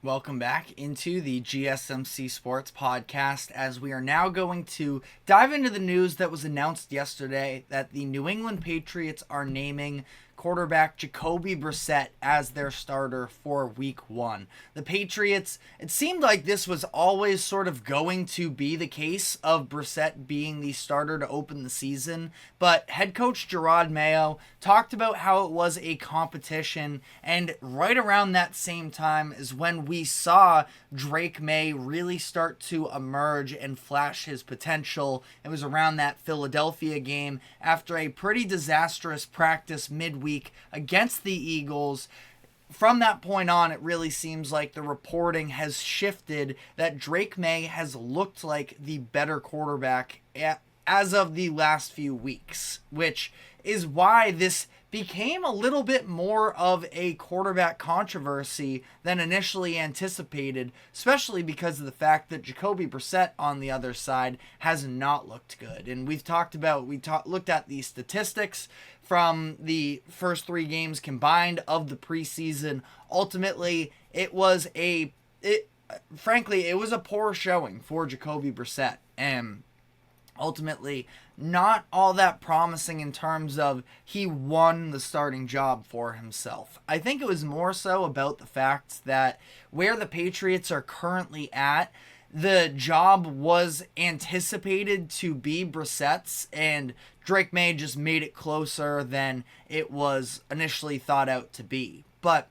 Welcome back into the GSMC Sports Podcast as we are now going to dive into the news that was announced yesterday that the New England Patriots are naming quarterback Jacoby Brissett as their starter for week 1. The Patriots, it seemed like this was always sort of going to be the case of Brissett being the starter to open the season, but head coach Drake Maye talked about how it was a competition, and right around that same time is when we saw Drake Maye really start to emerge and flash his potential. It was around that Philadelphia game after a pretty disastrous practice midweek against the Eagles. From that point on, it really seems like the reporting has shifted that Drake Maye has looked like the better quarterback as of the last few weeks, which is why this became a little bit more of a quarterback controversy than initially anticipated, especially because of the fact that Jacoby Brissett on the other side has not looked good. And looked at the statistics from the first 3 games combined of the preseason. Ultimately, it was a poor showing for Jacoby Brissett, and ultimately not all that promising in terms of he won the starting job for himself. I think it was more so about the fact that where the Patriots are currently at, the job was anticipated to be Brissett's, and Drake Maye just made it closer than it was initially thought out to be. But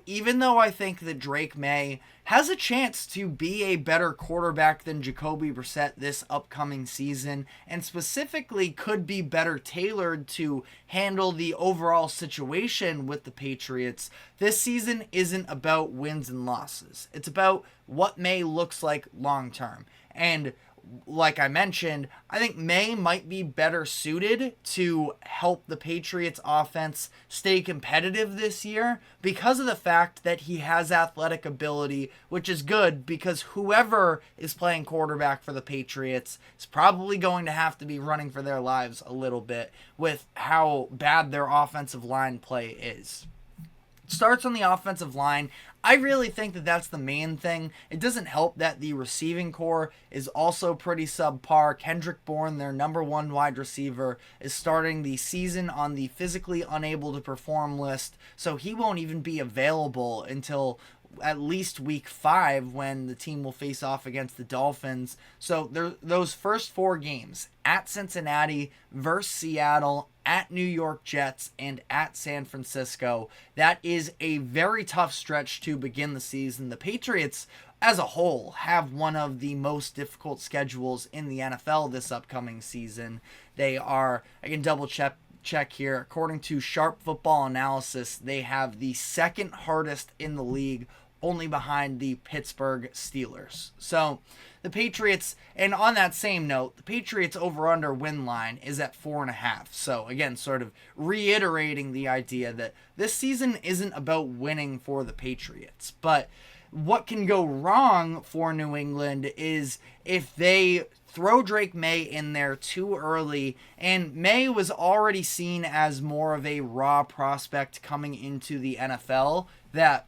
even though I think that Drake Maye has a chance to be a better quarterback than Jacoby Brissett this upcoming season, and specifically could be better tailored to handle the overall situation with the Patriots, this season isn't about wins and losses. It's about what Maye looks like long term. And like I mentioned, I think Maye might be better suited to help the Patriots offense stay competitive this year because of the fact that he has athletic ability, which is good because whoever is playing quarterback for the Patriots is probably going to have to be running for their lives a little bit with how bad their offensive line play is. It starts on the offensive line. I really think that that's the main thing. It doesn't help that the receiving core is also pretty subpar. Kendrick Bourne, their number 1 wide receiver, is starting the season on the physically unable to perform list, so he won't even be available until at least week 5 when the team will face off against the Dolphins. So those first 4 games at Cincinnati versus Seattle, at New York Jets, and at San Francisco, that is a very tough stretch to begin the season. The Patriots as a whole have one of the most difficult schedules in the NFL this upcoming season. They are, I can double check here, according to Sharp Football Analysis, they have the 2nd hardest in the league, only behind the Pittsburgh Steelers. So the Patriots, and on that same note, the Patriots over-under win line is at 4.5. So again, sort of reiterating the idea that this season isn't about winning for the Patriots. But what can go wrong for New England is if they throw Drake Maye in there too early, and Maye was already seen as more of a raw prospect coming into the NFL, that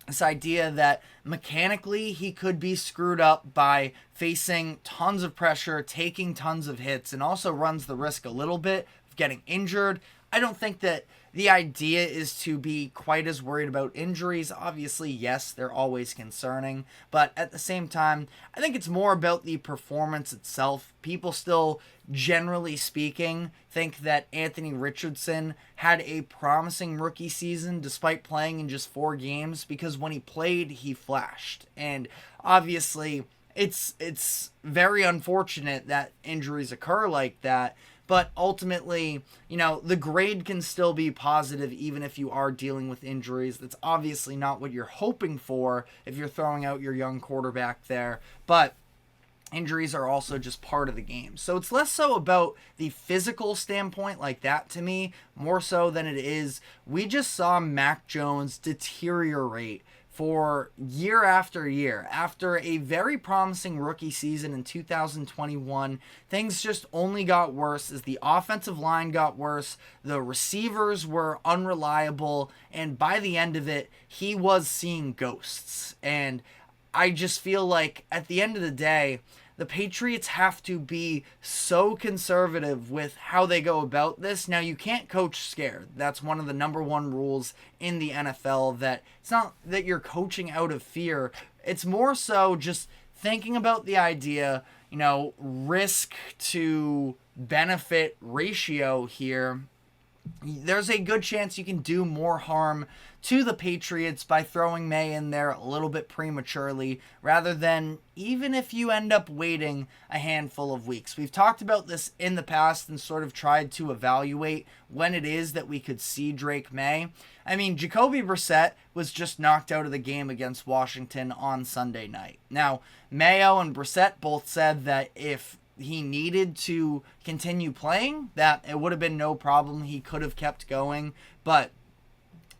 this idea that mechanically he could be screwed up by facing tons of pressure, taking tons of hits, and also runs the risk a little bit of getting injured. I don't think that the idea is to be quite as worried about injuries. Obviously, yes, they're always concerning, but at the same time, I think it's more about the performance itself. People still, generally speaking, think that Anthony Richardson had a promising rookie season despite playing in just 4 games, because when he played, he flashed. And obviously, it's very unfortunate that injuries occur like that. But ultimately, the grade can still be positive even if you are dealing with injuries. That's obviously not what you're hoping for if you're throwing out your young quarterback there. But injuries are also just part of the game. So it's less so about the physical standpoint like that to me, more so than it is we just saw Mac Jones deteriorate for year after year. After a very promising rookie season in 2021, things just only got worse as the offensive line got worse, the receivers were unreliable, and by the end of it, he was seeing ghosts. And I just feel like at the end of the day, the Patriots have to be so conservative with how they go about this. Now, you can't coach scared. That's one of the number one rules in the NFL, that it's not that you're coaching out of fear. It's more so just thinking about the idea, risk to benefit ratio here. There's a good chance you can do more harm to the Patriots by throwing Maye in there a little bit prematurely, rather than even if you end up waiting a handful of weeks. We've talked about this in the past and sort of tried to evaluate when it is that we could see Drake Maye. I mean, Jacoby Brissett was just knocked out of the game against Washington on Sunday night. Now, Mayo and Brissett both said that if he needed to continue playing, that it would have been no problem. He could have kept going, but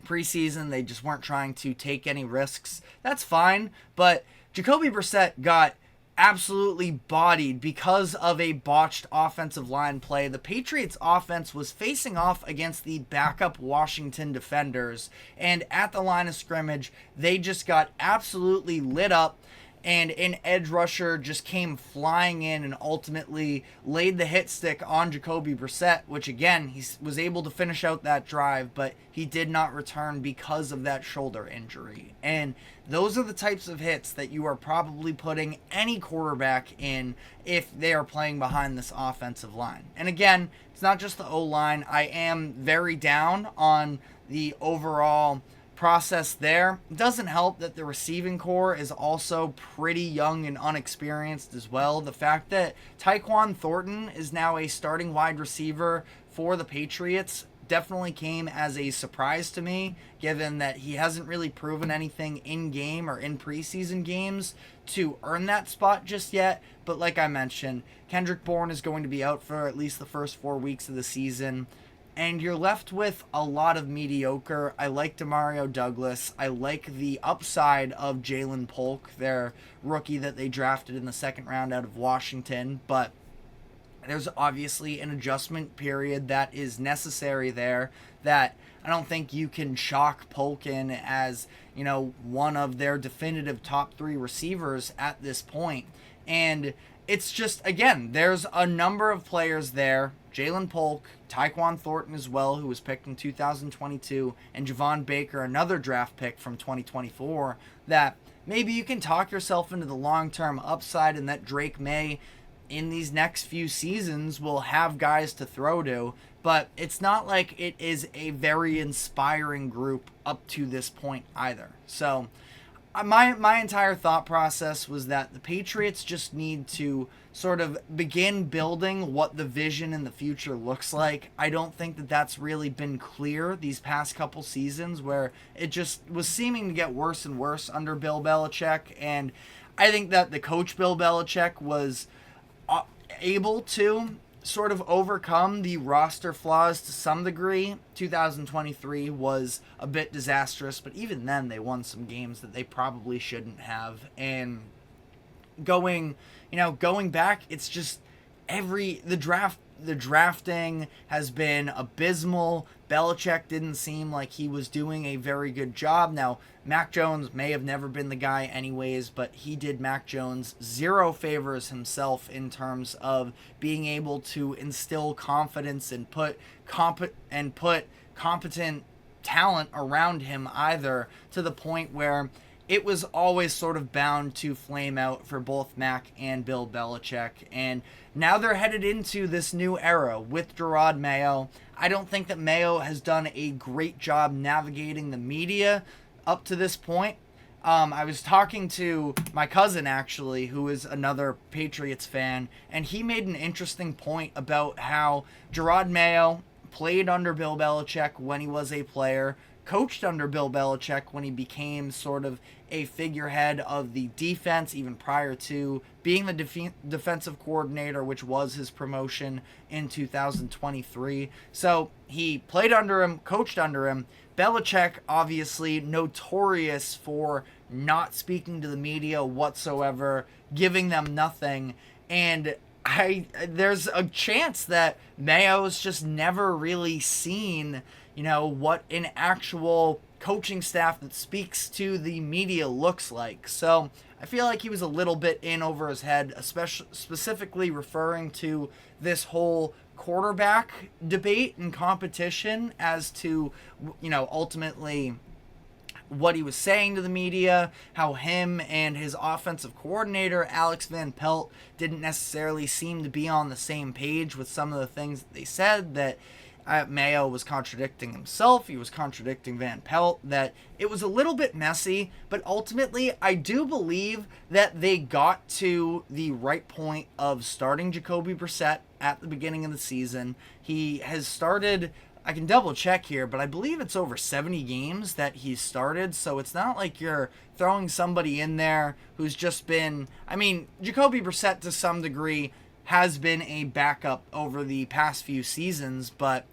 preseason, they just weren't trying to take any risks. That's fine, but Jacoby Brissett got absolutely bodied because of a botched offensive line play. The Patriots offense was facing off against the backup Washington defenders, and at the line of scrimmage, they just got absolutely lit up, and an edge rusher just came flying in and ultimately laid the hit stick on Jacoby Brissett, which again, he was able to finish out that drive, but he did not return because of that shoulder injury. And those are the types of hits that you are probably putting any quarterback in if they are playing behind this offensive line. And again, it's not just the O-line. I am very down on the overall process there. It doesn't help that the receiving core is also pretty young and unexperienced as well. The fact that Tyquan Thornton is now a starting wide receiver for the Patriots definitely came as a surprise to me, given that he hasn't really proven anything in game or in preseason games to earn that spot just yet. But like I mentioned, Kendrick Bourne is going to be out for at least the first 4 weeks of the season, and you're left with a lot of mediocre. I like Demario Douglas. I like the upside of Jalen Polk, their rookie that they drafted in the second round out of Washington. But there's obviously an adjustment period that is necessary there, that I don't think you can chalk Polk in as, one of their definitive top 3 receivers at this point. And it's just, again, there's a number of players there, Jalen Polk, Tyquan Thornton as well, who was picked in 2022, and Javon Baker, another draft pick from 2024, that maybe you can talk yourself into the long-term upside, and that Drake Maye in these next few seasons will have guys to throw to, but it's not like it is a very inspiring group up to this point either. So my entire thought process was that the Patriots just need to sort of begin building what the vision in the future looks like. I don't think that that's really been clear these past couple seasons, where it just was seeming to get worse and worse under Bill Belichick. And I think that the coach Bill Belichick was able to sort of overcome the roster flaws to some degree. 2023 was a bit disastrous, but even then they won some games that they probably shouldn't have. And going back, it's just the drafting has been abysmal. Belichick didn't seem like he was doing a very good job. Now, Mac Jones may have never been the guy anyways, but he did Mac Jones zero favors himself in terms of being able to instill confidence and put competent talent around him either, to the point where it was always sort of bound to flame out for both Mac and Bill Belichick. And now they're headed into this new era with Drake Maye. I don't think that Mayo has done a great job navigating the media up to this point. I was talking to my cousin, actually, who is another Patriots fan, and he made an interesting point about how Drake Maye played under Bill Belichick when he was a player, coached under Bill Belichick when he became sort of a figurehead of the defense, even prior to being the defensive coordinator, which was his promotion in 2023. So he played under him, coached under him. Belichick, obviously notorious for not speaking to the media whatsoever, giving them nothing. And there's a chance that Mayo's just never really seen, what an actual coaching staff that speaks to the media looks like. So I feel like he was a little bit in over his head, especially specifically referring to this whole quarterback debate and competition as to, ultimately what he was saying to the media, how him and his offensive coordinator, Alex Van Pelt, didn't necessarily seem to be on the same page with some of the things that they said, that Mayo was contradicting himself, he was contradicting Van Pelt, that it was a little bit messy, but ultimately I do believe that they got to the right point of starting Jacoby Brissett at the beginning of the season. He has started, I can double check here, but I believe it's over 70 games that he's started, so it's not like you're throwing somebody in there who's just been, Jacoby Brissett to some degree has been a backup over the past few seasons, but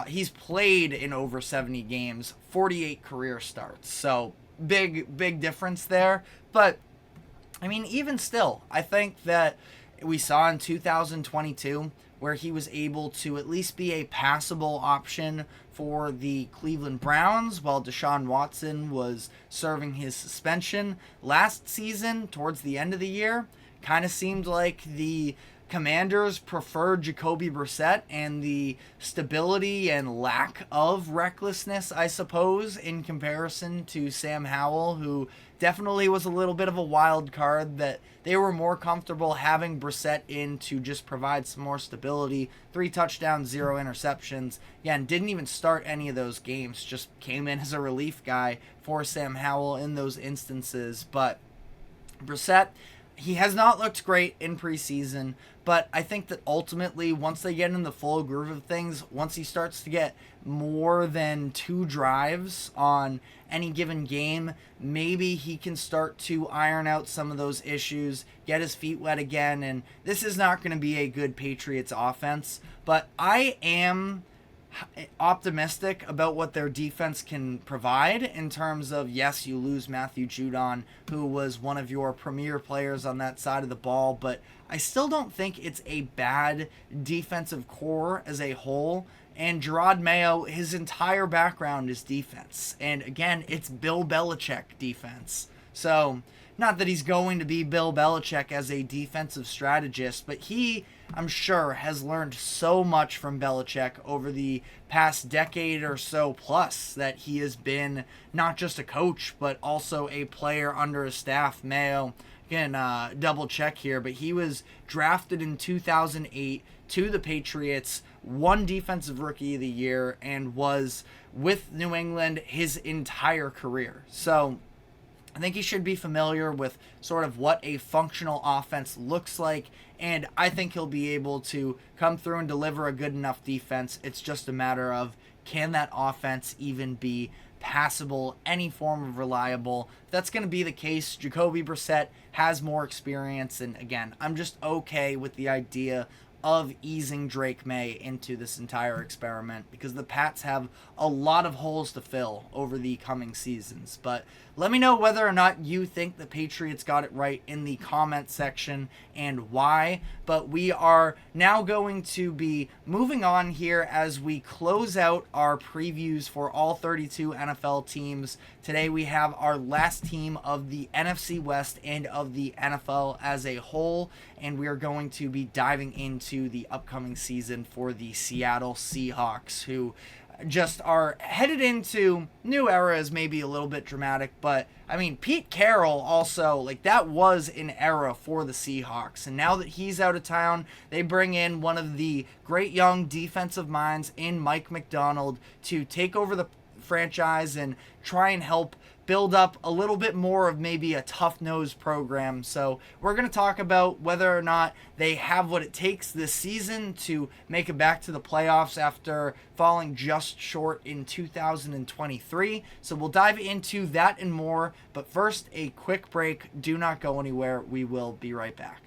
he's played in over 70 games, 48 career starts, so big difference there. But even still, I think that we saw in 2022 where he was able to at least be a passable option for the Cleveland Browns while Deshaun Watson was serving his suspension. Last season, towards the end of the year, kind of seemed like the Commanders preferred Jacoby Brissett and the stability and lack of recklessness, I suppose, in comparison to Sam Howell, who definitely was a little bit of a wild card, that they were more comfortable having Brissett in to just provide some more stability. 3 touchdowns, 0 interceptions. Again, didn't even start any of those games, just came in as a relief guy for Sam Howell in those instances. But Brissett, he has not looked great in preseason, but I think that ultimately, once they get in the full groove of things, once he starts to get more than 2 drives on any given game, maybe he can start to iron out some of those issues, get his feet wet again, and this is not going to be a good Patriots offense, but I am optimistic about what their defense can provide in terms of, yes, you lose Matthew Judon, who was one of your premier players on that side of the ball, but I still don't think it's a bad defensive core as a whole. And Gerard Mayo, his entire background is defense. And again, it's Bill Belichick defense. So, not that he's going to be Bill Belichick as a defensive strategist, but he, I'm sure, has learned so much from Belichick over the past decade or so plus, that he has been not just a coach, but also a player under his staff. Mayo, again, double check here, but he was drafted in 2008 to the Patriots, won Defensive Rookie of the Year, and was with New England his entire career. So I think he should be familiar with sort of what a functional offense looks like, and I think he'll be able to come through and deliver a good enough defense. It's just a matter of, can that offense even be passable, any form of reliable? If that's going to be the case, Jacoby Brissett has more experience, and again, I'm just okay with the idea of easing Drake Maye into this entire experiment, because the Pats have a lot of holes to fill over the coming seasons. But let me know whether or not you think the Patriots got it right in the comment section and why. But we are now going to be moving on here as we close out our previews for all 32 NFL teams. Today we have our last team of the NFC West and of the NFL as a whole, and we are going to be diving into the upcoming season for the Seattle Seahawks, who just are headed into new era is maybe a little bit dramatic, but I mean, Pete Carroll also, like, that was an era for the Seahawks, and now that he's out of town, they bring in one of the great young defensive minds in Mike McDonald to take over the franchise and try and help build up a little bit more of maybe a tough-nosed program. So we're going to talk about whether or not they have what it takes this season to make it back to the playoffs after falling just short in 2023. So we'll dive into that and more. But first, a quick break. Do not go anywhere. We will be right back.